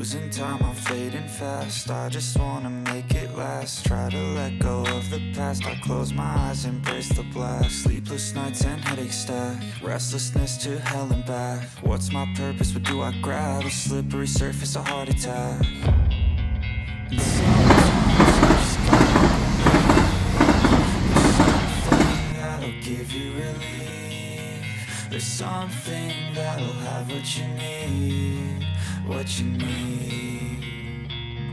Losing time, I'm fading fast. I just wanna make it last. Try to let go of the past. I close my eyes, embrace the blast. Sleepless nights and headaches stack. Restlessness to hell and back. What's my purpose? What do I grab? A slippery surface, a heart attack. And sometimes you just gotta believe there's something that'll give you relief. There's something that'll have what you need. What you need.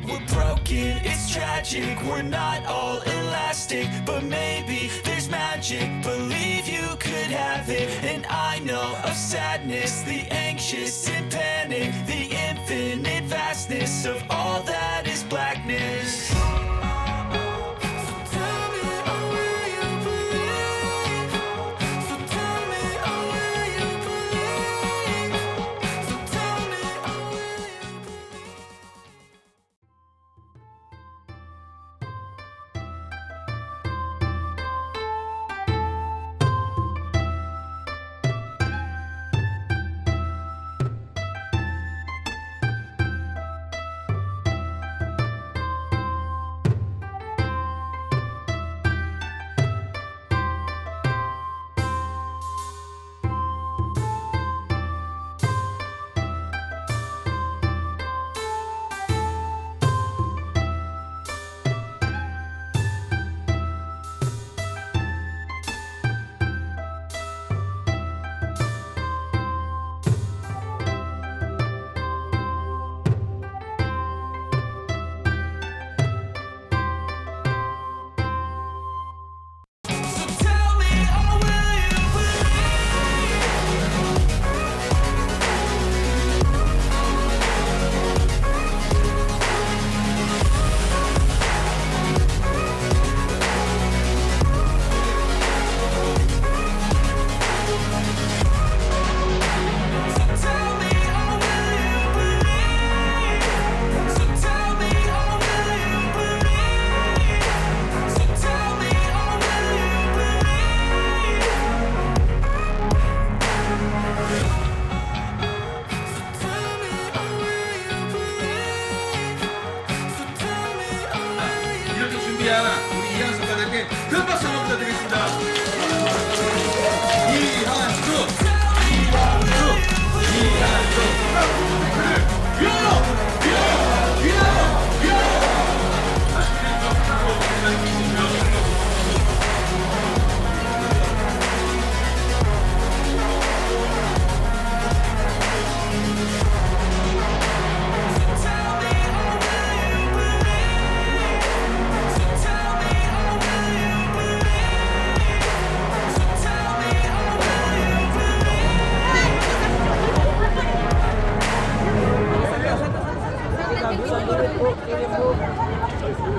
We're broken, it's tragic. We're not all elastic, but maybe there's magic. Believe you could have it. And I know of sadness, the anxious and panic, the